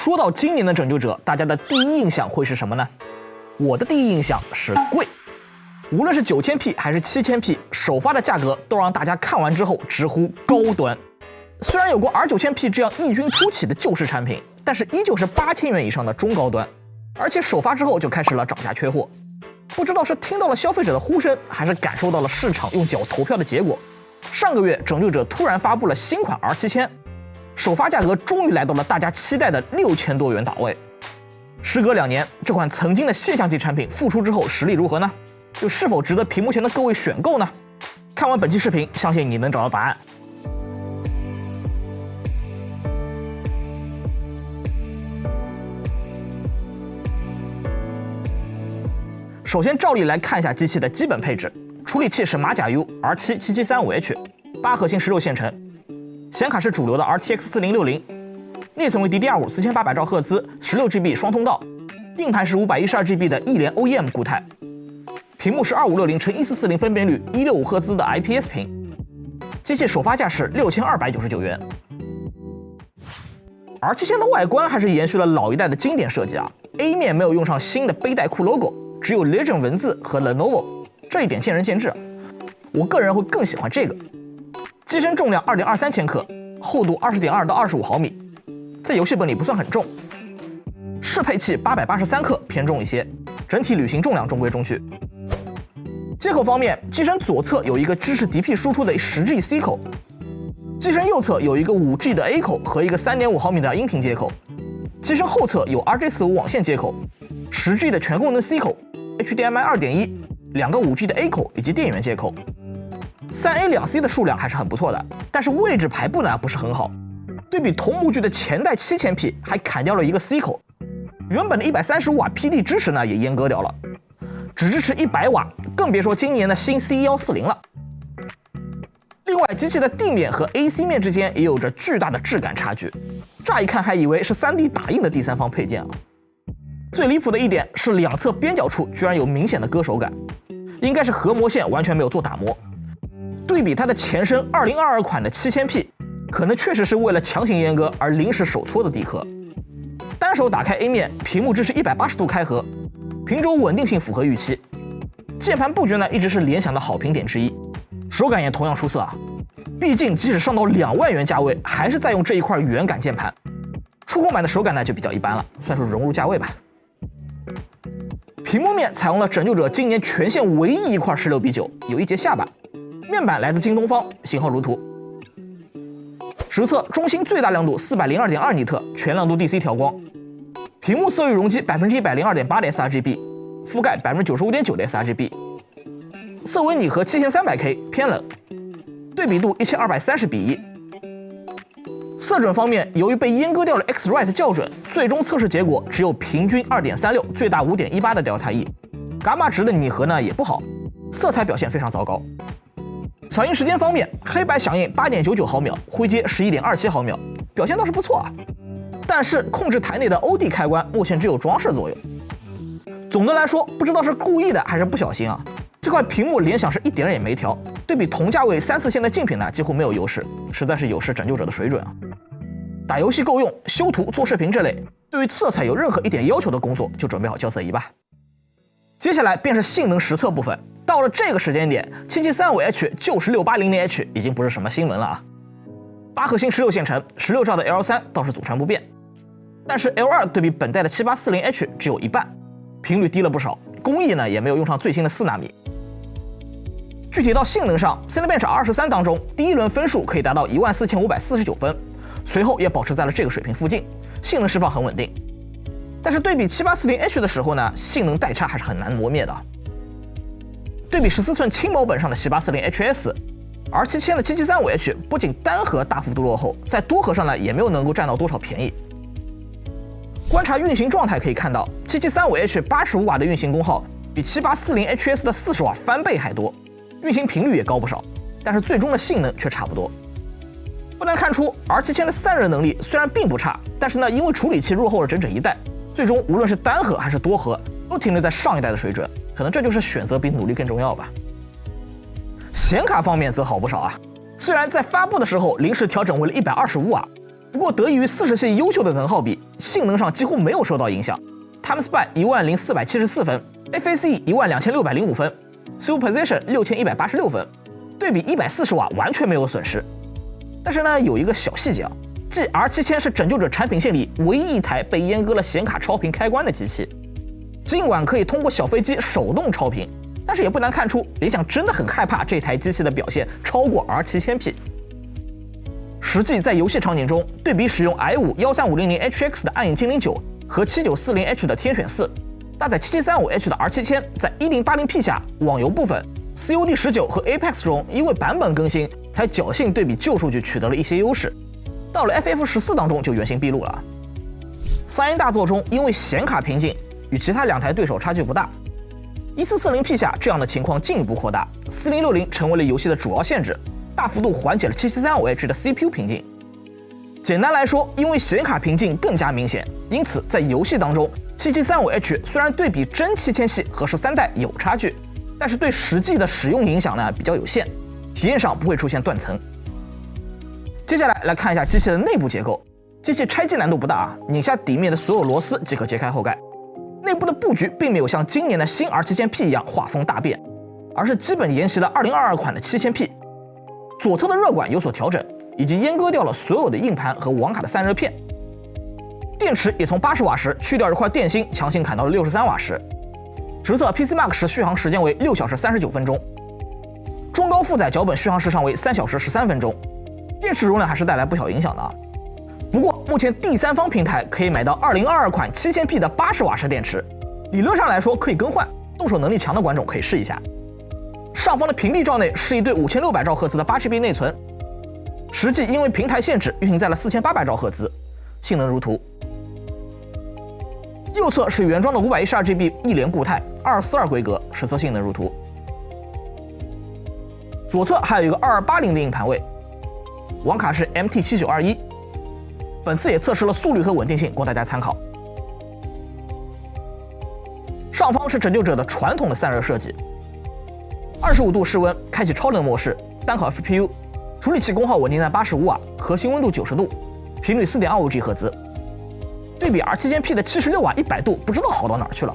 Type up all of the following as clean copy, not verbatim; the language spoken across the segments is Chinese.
说到今年的拯救者，大家的第一印象会是什么呢？我的第一印象是贵。无论是9000P 还是7000P，首发的价格都让大家看完之后直呼高端。虽然有过 R9000P 这样异军突起的旧式产品，但是依旧是8000元以上的中高端，而且首发之后就开始了涨价缺货。不知道是听到了消费者的呼声，还是感受到了市场用脚投票的结果，上个月拯救者突然发布了新款 R7000，首发价格终于来到了大家期待的6000多元档位。时隔2年，这款曾经的现象级产品复出之后实力如何呢？又是否值得屏幕前的各位选购呢？看完本期视频，相信你能找到答案。首先照例来看一下机器的基本配置，处理器是马甲 U R77735H，8核心16线程，显卡是主流的 RTX 4060，内存为 DDR5 4800兆赫兹16GB 双通道，硬盘是 512GB 的一联 OEM 固态，屏幕是2560×1440分辨率165赫兹的 IPS 屏，机器首发价是6299元。R7000的外观还是延续了老一代的经典设计啊 ，A 面没有用上新的背带库 logo， 只有 Legend 文字和 Lenovo， 这一点见仁见智啊。我个人会更喜欢这个。机身重量2.23千克，厚度20.2到25毫米，在游戏本里不算很重。适配器883克，偏重一些，整体旅行重量中规中矩。接口方面，机身左侧有一个支持 DP 输出的 10G C 口，机身右侧有一个 5G 的 A 口和一个3.5毫米的音频接口，机身后侧有 RJ45 网线接口，10G 的全功能 C 口 ，HDMI 2.1，两个 5G 的 A 口以及电源接口。3A 2C 的数量还是很不错的，但是位置排布呢不是很好。对比同模具的前代7000P，还砍掉了一个 C 口，原本的135瓦 PD 支持呢也阉割掉了，只支持100瓦，更别说今年的新 C140了。另外，机器的地面和 AC 面之间也有着巨大的质感差距，乍一看还以为是 3D 打印的第三方配件啊。最离谱的一点是两侧边角处居然有明显的割手感，应该是核膜线完全没有做打磨。对比它的前身2022款的7000P， 可能确实是为了强行阉割而临时手搓的地壳。单手打开 A 面，屏幕支持180度开合，屏轴稳定性符合预期。键盘布局呢一直是联想的好评点之一，手感也同样出色啊。毕竟即使上到2万元价位，还是在用这一块圆杆键盘。触控板的手感呢就比较一般了，算是融入价位吧。屏幕面采用了拯救者今年全线唯一一块16:9，有一节下巴。面板来自京东方，型号如图。实测中芯最大亮度402.2尼特，全亮度 DC 调光。屏幕色域容积102.8%的 sRGB， 覆盖95.9%的 sRGB。色温拟合7300K， 偏冷。对比度1230:1。色准方面，由于被阉割掉了 X-Rite 校准，最终测试结果只有平均2.36，最大5.18的 Delta E， 伽马值的拟合呢也不好，色彩表现非常糟糕。响应时间方面，黑白响应8.99毫秒，灰阶11.27毫秒，表现倒是不错啊。但是控制台内的 OD 开关目前只有装饰作用。总的来说，不知道是故意的还是不小心啊，这块屏幕联想是一点也没调，对比同价位3、4线的竞品呢几乎没有优势，实在是有失拯救者的水准啊。打游戏够用，修图、做视频这类对于色彩有任何一点要求的工作，就准备好校色仪吧。接下来便是性能实测部分。到了这个时间点，7735H 就是680H 已经不是什么新闻了啊。8核心16线程，16兆的 L3 倒是祖传不变，但是 L2 对比本代的7840H 只有一半，频率低了不少，工艺呢也没有用上最新的4纳米。具体到性能上 ，Cinebench R13当中，第一轮分数可以达到14549分，随后也保持在了这个水平附近，性能释放很稳定。但是对比7840H 的时候呢，性能代差还是很难磨灭的。对比14寸轻薄本上的7840HS，R7000的7735H 不仅单核大幅度落后，在多核上呢也没有能够占到多少便宜。观察运行状态可以看到，7735H 85瓦的运行功耗比7840HS 的40瓦翻倍还多，运行频率也高不少，但是最终的性能却差不多。不难看出 ，R7000的散热能力虽然并不差，但是呢因为处理器落后了整整一代，最终无论是单核还是多核，都停留在上一代的水准，可能这就是选择比努力更重要吧。显卡方面则好不少啊，虽然在发布的时候临时调整为了125瓦，不过得益于40系优秀的能耗比，性能上几乎没有受到影响。TimeSpy 10474分 ，FACE 12605分 ，Superposition 6186分，对比140瓦完全没有损失。但是呢，有一个小细节啊，即 R7000是拯救者产品线里唯一一台被阉割了显卡超频开关的机器。尽管可以通过小飞机手动超频，但是也不难看出联想真的很害怕这台机器的表现超过 R7000P。实际在游戏场景中，对比使用 i5-13500HX 的暗影精灵9和 7940H 的天选4，搭载 7735H 的 R7000，在 1080P 下，网游部分 COD19 和 Apex 中因为版本更新，才侥幸对比旧数据取得了一些优势。到了 FF14当中就原形毕露了。三英大作中，因为显卡瓶颈，与其他2台对手差距不大。1440P 下这样的情况进一步扩大，4060成为了游戏的主要限制，大幅度缓解了 7735H 的 CPU 瓶颈。简单来说，因为显卡瓶颈更加明显，因此在游戏当中 7735H 虽然对比真7000系和13代有差距，但是对实际的使用影响呢比较有限，体验上不会出现断层。接下来看一下机器的内部结构，机器拆机难度不大啊，拧下底面的所有螺丝即可揭开后盖。内部的布局并没有像今年的新 R7000P 一样画风大变，而是基本沿袭了2022款的7000P。左侧的热管有所调整，以及阉割掉了所有的硬盘和网卡的散热片。电池也从80瓦时去掉一块电芯，强行砍到了63瓦时。直测 PCMark 续航时间为6小时39分钟，中高负载脚本续航时长为3小时13分钟。电池容量还是带来不小影响的啊。不过目前第三方平台可以买到2022款7000P 的80瓦时电池，理论上来说可以更换，动手能力强的观众可以试一下。上方的屏蔽罩内是一对5600兆赫兹的8GB 内存，实际因为平台限制运行在了4800兆赫兹，性能如图。右侧是原装的512GB 一联固态242规格，实测性能如图。左侧还有一个2280的硬盘位，网卡是 MT7921，本次也测试了速率和稳定性，供大家参考。上方是拯救者的传统的散热设计，25度室温，开启超冷模式，单烤 FPU， 处理器功耗稳定在85瓦，核心温度90度，频率 4.25G 赫兹。对比 R7000P 的76瓦100度，不知道好到哪儿去了。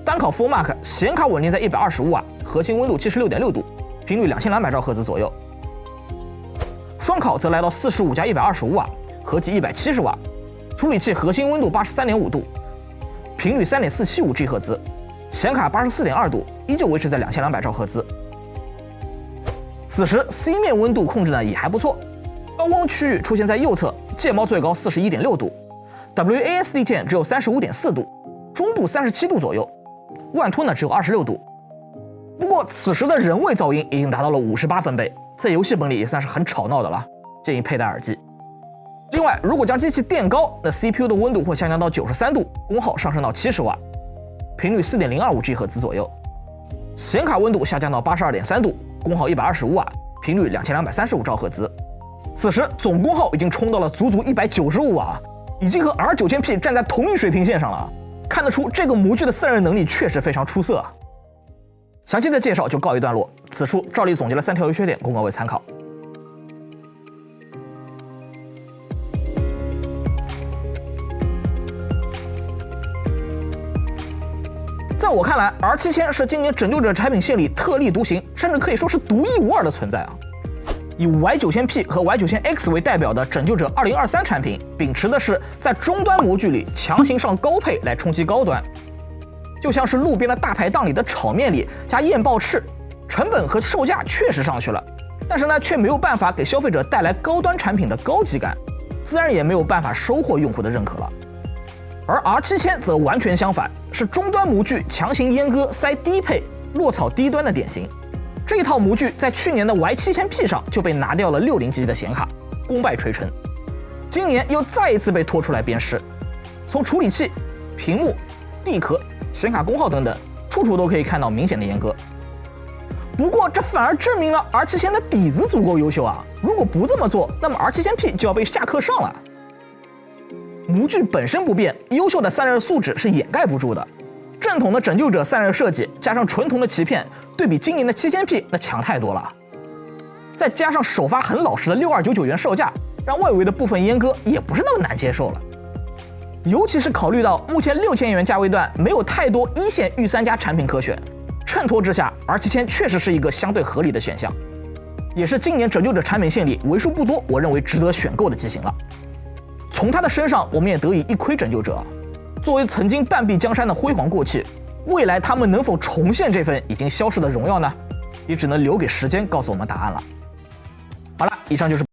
单烤 Full Mark 显卡稳定在125瓦，核心温度76.6度，频率2200兆赫兹左右。双烤则来到45+125瓦，合计170瓦，处理器核心温度83.5度，频率3.475G 赫兹，显卡84.2度，依旧维持在2200兆赫兹。此时 C 面温度控制呢也还不错，高温区域出现在右侧，键猫最高41.6度 ，WASD 键只有35.4度，中部37度左右，万突呢只有26度。不过此时的人为噪音已经达到了58分贝，在游戏本里也算是很吵闹的了，建议佩戴耳机。另外，如果将机器垫高，那 CPU 的温度会下降到93度，功耗上升到70瓦，频率 4.025G 赫兹左右。显卡温度下降到82.3度，功耗125瓦，频率2235兆赫兹。此时总功耗已经冲到了足足195瓦，已经和 R9000P 站在同一水平线上了。看得出这个模具的散热能力确实非常出色。详细的介绍就告一段落，此处照例总结了3条优缺点，供各位参考。在我看来 ，R7000是今年拯救者产品线里特立独行，甚至可以说是独一无二的存在啊！以 Y9000P 和 Y9000X 为代表的拯救者2023产品，秉持的是在终端模具里强行上高配来冲击高端，就像是路边的大排档里的炒面里加燕爆翅，成本和售价确实上去了，但是呢，却没有办法给消费者带来高端产品的高级感，自然也没有办法收获用户的认可了。而 R7000则完全相反，是终端模具强行阉割塞低配落草低端的典型。这一套模具在去年的 Y7000P 上就被拿掉了60GB 的显卡，功败垂成。今年又再一次被拖出来鞭尸，从处理器、屏幕、地壳、显卡功耗等等，处处都可以看到明显的阉割。不过这反而证明了 R7000的底子足够优秀啊！如果不这么做，那么 R7000P 就要被下课上了。模具本身不变，优秀的散热素质是掩盖不住的。正统的拯救者散热设计加上纯铜的鳍片，对比今年的7000P 那强太多了。再加上首发很老实的6299元售价，让外围的部分阉割也不是那么难接受了。尤其是考虑到目前6000元价位段没有太多一线御三家产品可选，衬托之下，R7000确实是一个相对合理的选项，也是今年拯救者产品线里为数不多我认为值得选购的机型了。从它的身上，我们也得以一窥拯救者。作为曾经半壁江山的辉煌过气，未来他们能否重现这份已经消失的荣耀呢？也只能留给时间告诉我们答案了。好了，以上就是